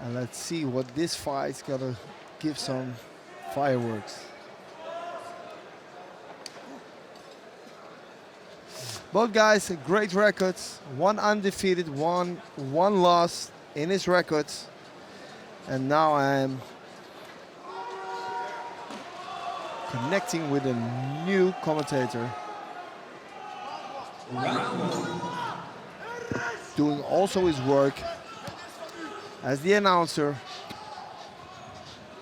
And let's see what this fight's gonna give some fireworks. Both guys have great records. One undefeated, one loss in his records. And now I'm connecting with a new commentator. Doing also his work as the announcer.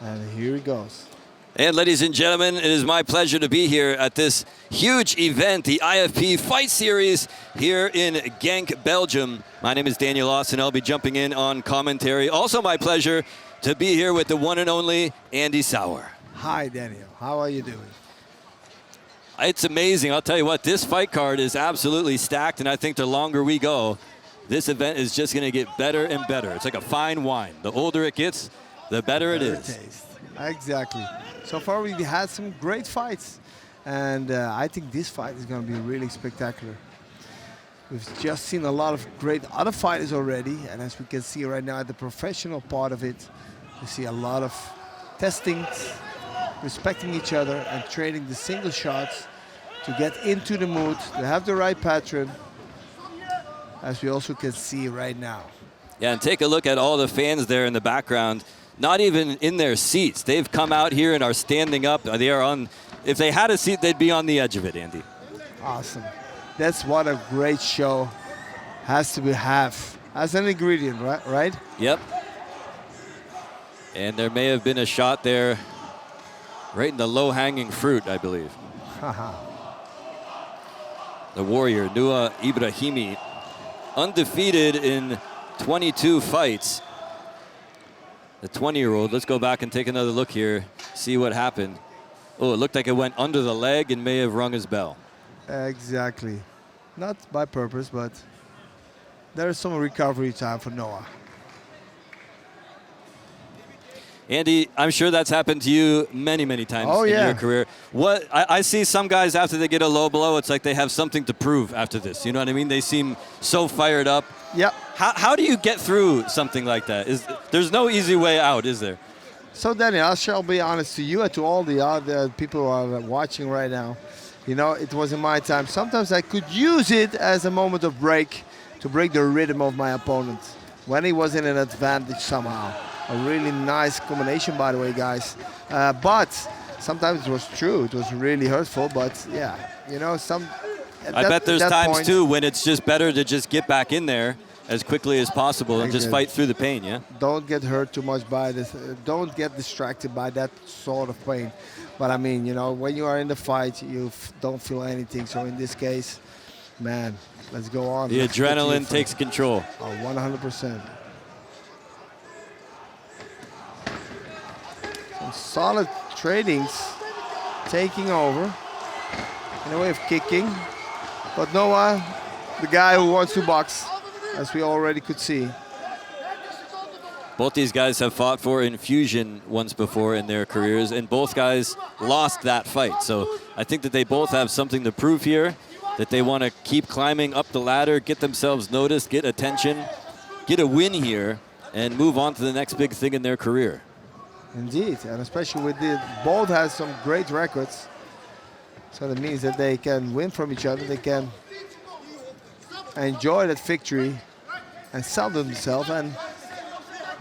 And here he goes. And ladies and gentlemen, it is my pleasure to be here at this huge event, the IFP Fight Series here in Genk, Belgium. My name is Daniel Austin. I'll be jumping in on commentary. Also my pleasure to be here with the one and only Andy Sauer. Hi, Daniel. How are you doing? It's amazing. I'll tell you what, this fight card is absolutely stacked, and I think the longer we go, this event is just going to get better and better. It's like a fine wine. The older it gets, the better it is. Taste. Exactly. So far we've had some great fights, and I think this fight is going to be really spectacular. We've just seen a lot of great other fighters already, and as we can see right now at the professional part of it, we see a lot of testing, respecting each other and trading the single shots to get into the mood, to have the right pattern, as we also can see right now. Yeah, and take a look at all the fans there in the background. Not even in their seats. They've come out here and are standing up. They are on, if they had a seat, they'd be on the edge of it, Andy. Awesome. That's what a great show has to have as an ingredient, right? Yep. And there may have been a shot there right in the low-hanging fruit, I believe. The warrior, Nua Ibrahimi, undefeated in 22 fights. The 20-year-old, let's go back and take another look here, see what happened. Oh, it looked like it went under the leg and may have rung his bell. Exactly. Not by purpose, but there is some recovery time for Noah. Andy, I'm sure that's happened to you many, many times in your career. What I see some guys after they get a low blow, it's like they have something to prove after this. You know what I mean? They seem so fired up. Yep. How do you get through something like that? There's no easy way out, is there? So Daniel, I shall be honest to you and to all the other people who are watching right now. You know, it was in my time. Sometimes I could use it as a moment of break to break the rhythm of my opponent when he was in an advantage somehow. A really nice combination, by the way, guys. But sometimes it was true. It was really hurtful. But yeah, you know, I bet there's times too when it's just better to just get back in there as quickly as possible and just fight through the pain, yeah? Don't get hurt too much by this. Don't get distracted by that sort of pain. But I mean, you know, when you are in the fight, you don't feel anything. So in this case, man, let's go on. The adrenaline takes control. Oh, 100%. Some solid tradings taking over in a way of kicking. But Noah, the guy who wants to box, as we already could see. Both these guys have fought for Infusion once before in their careers, and both guys lost that fight. So I think that they both have something to prove here, that they want to keep climbing up the ladder, get themselves noticed, get attention, get a win here, and move on to the next big thing in their career. Indeed, and especially with both has some great records. So that means that they can win from each other, they can enjoy that victory and sell themselves and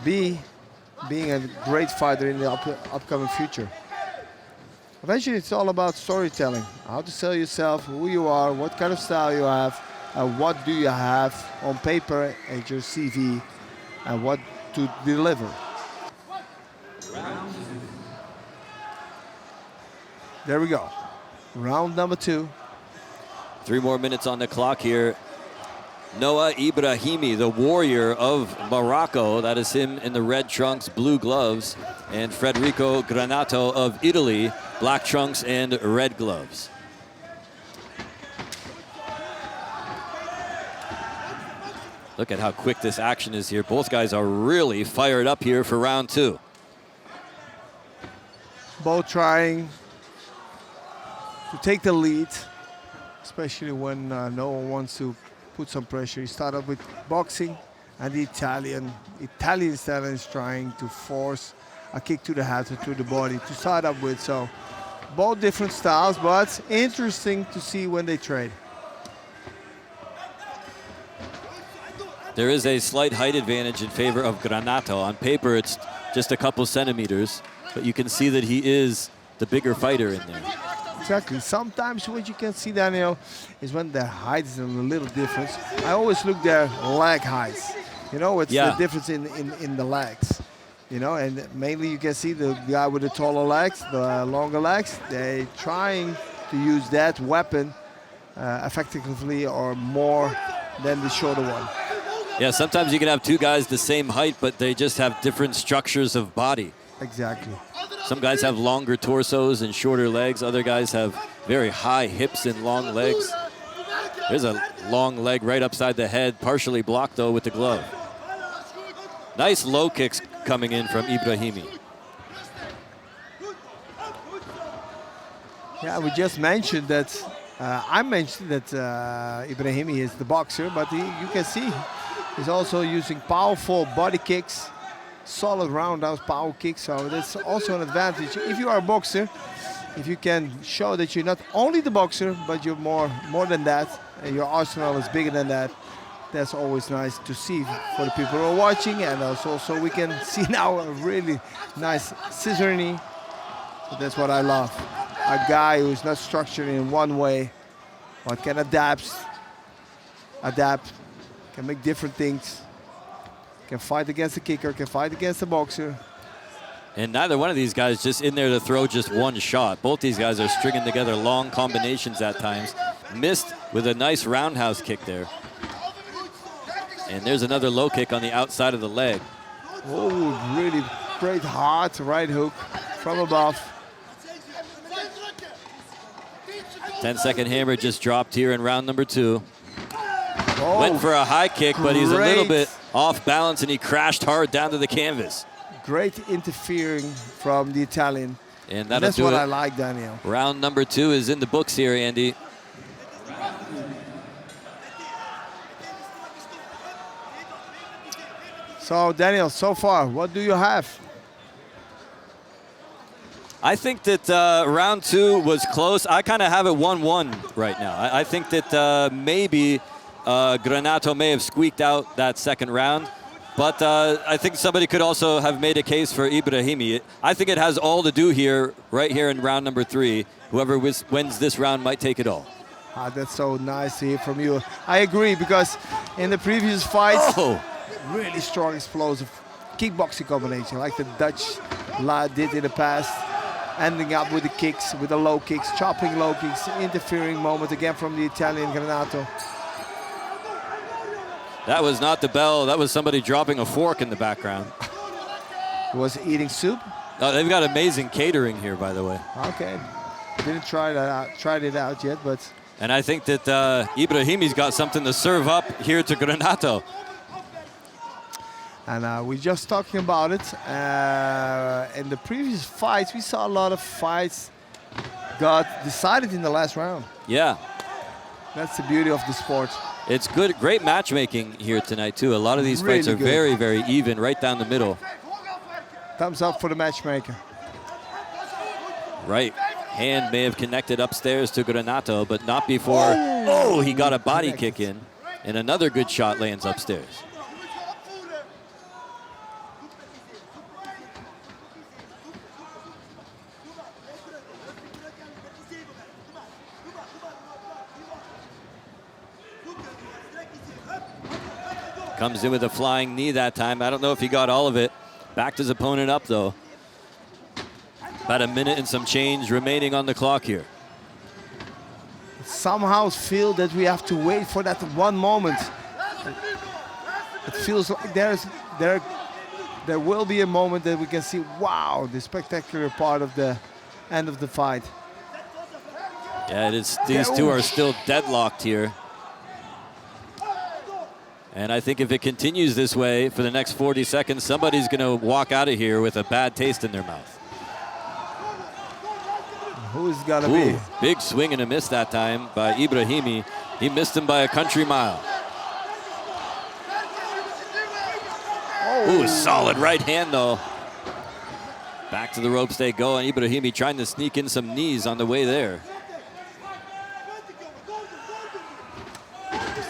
being a great fighter in the upcoming future. Eventually it's all about storytelling, how to sell yourself, who you are, what kind of style you have, and what do you have on paper at your CV, and what to deliver. There we go. Round number 2. 3 more minutes on the clock here. Noah Ibrahimi, the warrior of Morocco, that is him in the red trunks, blue gloves, and Federico Granato of Italy, black trunks and red gloves. Look at how quick this action is here. Both guys are really fired up here for round 2. Both trying to take the lead, especially when no one wants to put some pressure. He started with boxing And the Italian style is trying to force a kick to the head or to the body to start up with. So both different styles, but interesting to see when they trade. There is a slight height advantage in favor of Granato. On paper, it's just a couple centimeters, but you can see that he is the bigger fighter in there. Exactly. Sometimes what you can see, Daniel, is when the height is a little difference. I always look their leg heights. You know, it's the difference in the legs. You know, and mainly you can see the guy with the taller legs, the longer legs, they trying to use that weapon effectively or more than the shorter one. Yeah, sometimes you can have two guys the same height, but they just have different structures of body. Exactly. Some guys have longer torsos and shorter legs. Other guys have very high hips and long legs. There's a long leg right upside the head, partially blocked though with the glove. Nice low kicks coming in from Ibrahimi. Yeah, we just mentioned that, I mentioned that Ibrahimi is the boxer, but you can see he's also using powerful body kicks, solid roundhouse power kicks, so that's also an advantage. If you are a boxer, if you can show that you're not only the boxer, but you're more than that, and your arsenal is bigger than that, that's always nice to see for the people who are watching, and also we can see now a really nice scissor knee. So that's what I love. A guy who's not structured in one way, but can adapt, can make different things, can fight against the kicker, can fight against the boxer. And neither one of these guys just in there to throw just one shot. Both these guys are stringing together long combinations at times. Missed with a nice roundhouse kick there. And there's another low kick on the outside of the leg. Oh, really great hard right hook from above. 10-second hammer just dropped here in round number 2. Oh, went for a high kick, but he's a little bit off balance and he crashed hard down to the canvas. Great interfering from the Italian. And that's what I like, Daniel. Round number 2 is in the books here, Andy. So, Daniel, so far, what do you have? I think that round 2 was close. I kind of have it 1-1 right now. I think that maybe Granato may have squeaked out that second round, but I think somebody could also have made a case for Ibrahimi. I think it has all to do here, right here in round number 3. Whoever wins this round might take it all. That's so nice to hear from you. I agree, because in the previous fights, really strong, explosive kickboxing combination, like the Dutch lad did in the past, ending up with the kicks, with the low kicks, chopping low kicks, interfering moment again from the Italian Granato. That was not the bell. That was somebody dropping a fork in the background. Was eating soup? They've got amazing catering here, by the way. Okay, didn't tried it out yet, but. And I think that Ibrahimi's got something to serve up here to Granato. And we're just talking about it. In the previous fights, we saw a lot of fights got decided in the last round. Yeah. That's the beauty of the sport. It's good, great matchmaking here tonight, too. A lot of these fights are very, very even, right down the middle. Thumbs up for the matchmaker. Right hand may have connected upstairs to Granato, but not before. Oh, he got a body kick in. And another good shot lands upstairs. Comes in with a flying knee that time. I don't know if he got all of it. Backed his opponent up, though. About a minute and some change remaining on the clock here. Somehow feel that we have to wait for that one moment. It feels like there will be a moment that we can see, wow, the spectacular part of the end of the fight. Yeah, it is. These two are still deadlocked here. And I think if it continues this way for the next 40 seconds, somebody's going to walk out of here with a bad taste in their mouth. Who's got to be? Big swing and a miss that time by Ibrahimi. He missed him by a country mile. Ooh, solid right hand though. Back to the ropes they go, and Ibrahimi trying to sneak in some knees on the way there.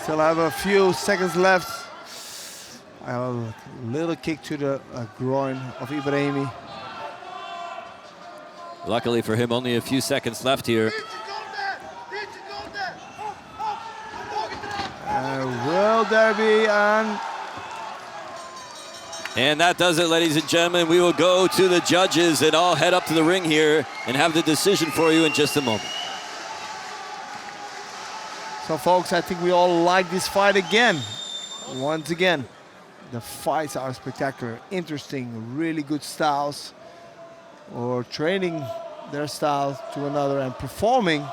Still have a few seconds left. A little kick to the groin of Ibrahimi. Luckily for him, only a few seconds left here. Will there be And that does it, ladies and gentlemen. We will go to the judges, and I'll head up to the ring here and have the decision for you in just a moment. So, folks, I think we all like this fight again. Once again, the fights are spectacular, interesting, really good styles, or training their style to another and performing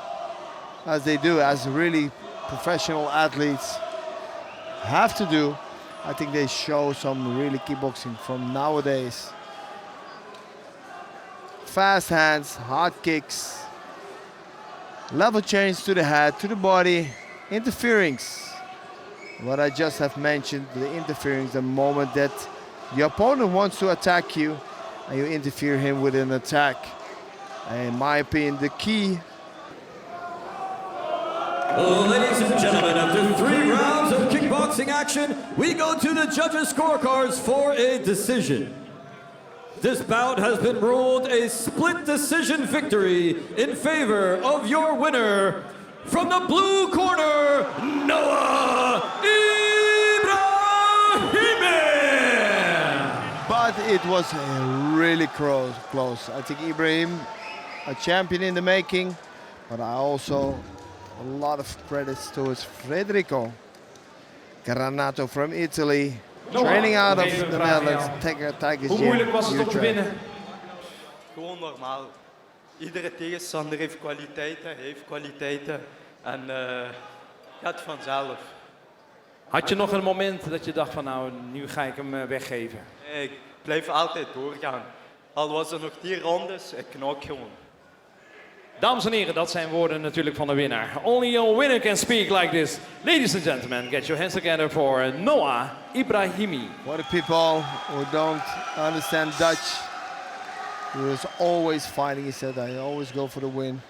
as they do, as really professional athletes have to do. I think they show some really kickboxing from nowadays. Fast hands, hard kicks, level change to the head, to the body, interference. What I just have mentioned, the interference, the moment that your opponent wants to attack you and you interfere him with an attack. And in my opinion, the key. Ladies and gentlemen, after 3 rounds of kickboxing action, we go to the judges' scorecards for a decision. This bout has been ruled a split decision victory in favor of your winner. From the blue corner, Noah Ibrahimi! But it was really close. I think Ibrahim, a champion in the making, but I also a lot of credits towards Federico Granato from Italy, training out of the Netherlands, Tigers Hoe moeilijk was het om te Utrecht. winnen? Gewoon normaal. Iedere tegenstander heeft kwaliteiten en gaat vanzelf. Had je nog een moment dat je dacht van nou, nu ga ik hem weggeven? Nee, ik blijf altijd doorgaan. Al was er nog 10 rondes, ik knok gewoon. Dames en heren, dat zijn woorden natuurlijk van de winnaar. Only a winner can speak like this. Ladies and gentlemen, get your hands together for Noah Ibrahimi. For the people who don't understand Dutch, he was always fighting. He said, I always go for the win,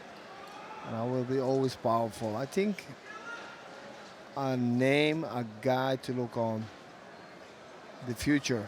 and I will be always powerful. I think a name, a guy to look on the future.